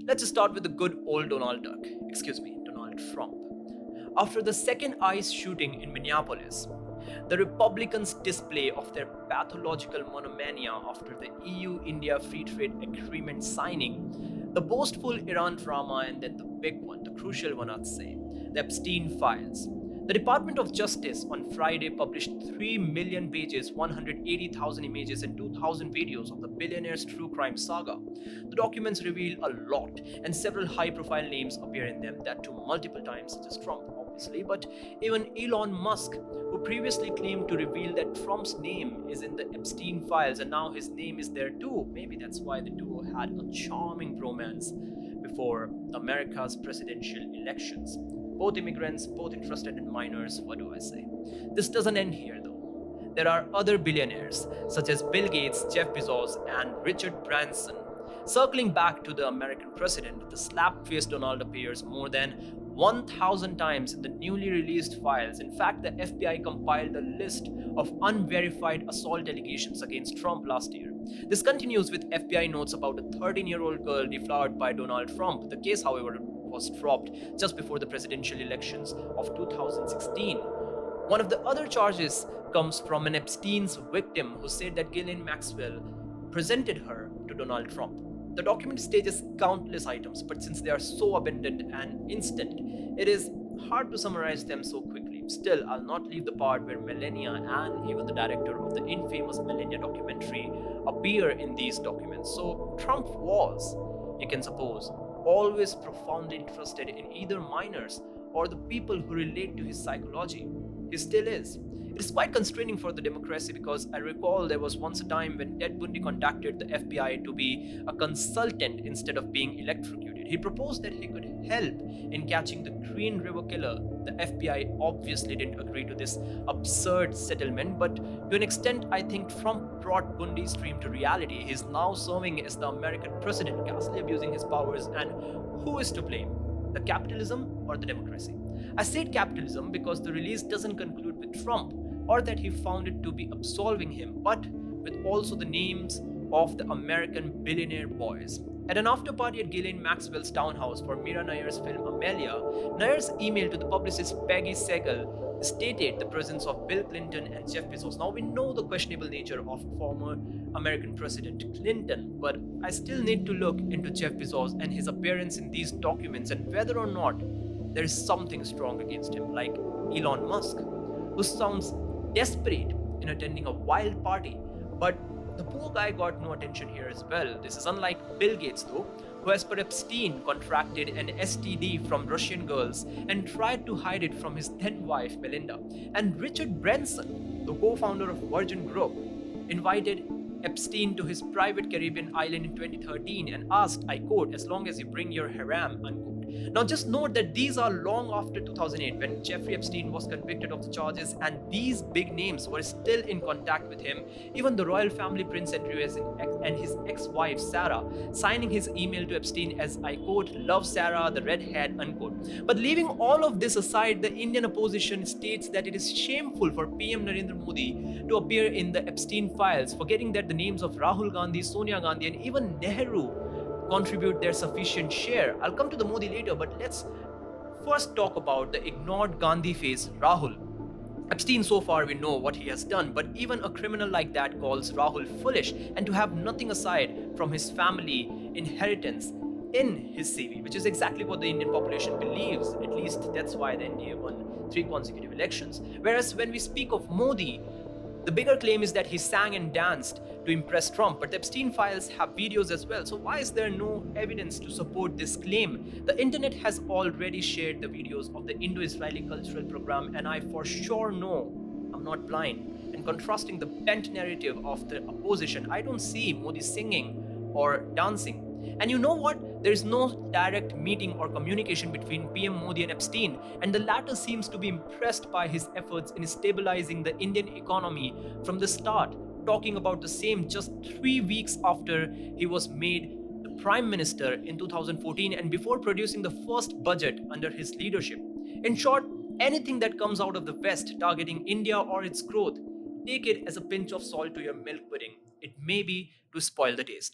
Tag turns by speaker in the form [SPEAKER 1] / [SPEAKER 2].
[SPEAKER 1] Let's start with the good old Donald Trump. After the second ICE shooting in Minneapolis, the Republicans' display of their pathological monomania after the EU India Free Trade Agreement signing, the boastful Iran drama, and then the big one, the crucial one, I'd say, the Epstein files. The Department of Justice on Friday published 3 million pages, 180,000 images, and 2,000 videos of the billionaire's true crime saga. The documents reveal a lot, and several high profile names appear in them, that too multiple times, such as Trump, obviously, but even Elon Musk, who previously claimed to reveal that Trump's name is in the Epstein files and now his name is there too. Maybe that's why the duo had a charming bromance before America's presidential elections. Both immigrants, both interested in minors, what do I say? This doesn't end here though. There are other billionaires, such as Bill Gates, Jeff Bezos, and Richard Branson. Circling back to the American president, the slap faced Donald appears more than 1,000 times in the newly released files. In fact, the FBI compiled a list of unverified assault allegations against Trump last year. This continues with FBI notes about a 13-year-old girl deflowered by Donald Trump. The case, however, was dropped just before the presidential elections of 2016. One of the other charges comes from an Epstein's victim who said that Ghislaine Maxwell presented her to Donald Trump. The document stages countless items, but since they are so abundant and instant, it is hard to summarize them so quickly. Still, I'll not leave the part where Melania and even the director of the infamous Melania documentary appear in these documents. So, Trump was, you can suppose, always profoundly interested in either minors or the people who relate to his psychology. He still is. It is quite constraining for the democracy because I recall there was once a time when Ted Bundy contacted the FBI to be a consultant instead of being electrocuted. He proposed that he could help in catching the Green River killer. The FBI obviously didn't agree to this absurd settlement, but to an extent, I think Trump brought Bundy's dream to reality. He's now serving as the American president, ghastly abusing his powers, and who is to blame? The capitalism or the democracy? I said capitalism because the release doesn't conclude with Trump or that he found it to be absolving him, but with also the names of the American billionaire boys. At an after party at Ghislaine Maxwell's townhouse for Mira Nair's film Amelia, Nair's email to the publicist Peggy Segal stated the presence of Bill Clinton and Jeff Bezos. Now we know the questionable nature of former American President Clinton, but I still need to look into Jeff Bezos and his appearance in these documents and whether or not there is something strong against him, like Elon Musk, who sounds desperate in attending a wild party. But the poor guy got no attention here as well. This is unlike Bill Gates, though, who, as per Epstein, contracted an STD from Russian girls and tried to hide it from his then wife Melinda. And Richard Branson, the co founder of Virgin Group, invited Epstein to his private Caribbean island in 2013 and asked, I quote, as long as you bring your harem, unquote. Now, just note that these are long after 2008 when Jeffrey Epstein was convicted of the charges and these big names were still in contact with him. Even the royal family, Prince Andrew and his ex-wife Sarah, signing his email to Epstein as, I quote, love Sarah, the redhead, unquote. But leaving all of this aside, the Indian opposition states that it is shameful for PM Narendra Modi to appear in the Epstein files, forgetting that the names of Rahul Gandhi, Sonia Gandhi, and even Nehru contribute their sufficient share. I'll come to the Modi later, but let's first talk about the ignored Gandhi face, Rahul. Epstein, so far we know what he has done, but even a criminal like that calls Rahul foolish, and to have nothing aside from his family inheritance in his CV, which is exactly what the Indian population believes. At least that's why the NDA won 3 consecutive elections. Whereas when we speak of Modi, the bigger claim is that he sang and danced to impress Trump, but the Epstein files have videos as well. So why is there no evidence to support this claim? The internet has already shared the videos of the Indo-Israeli cultural program, and I for sure know I'm not blind. And contrasting the bent narrative of the opposition, I don't see Modi singing or dancing. And you know what? There is no direct meeting or communication between PM Modi and Epstein, and the latter seems to be impressed by his efforts in stabilizing the Indian economy from the start, talking about the same just 3 weeks after he was made the Prime Minister in 2014 and before producing the first budget under his leadership. In short, anything that comes out of the West targeting India or its growth, take it as a pinch of salt to your milk pudding. It may be to spoil the taste.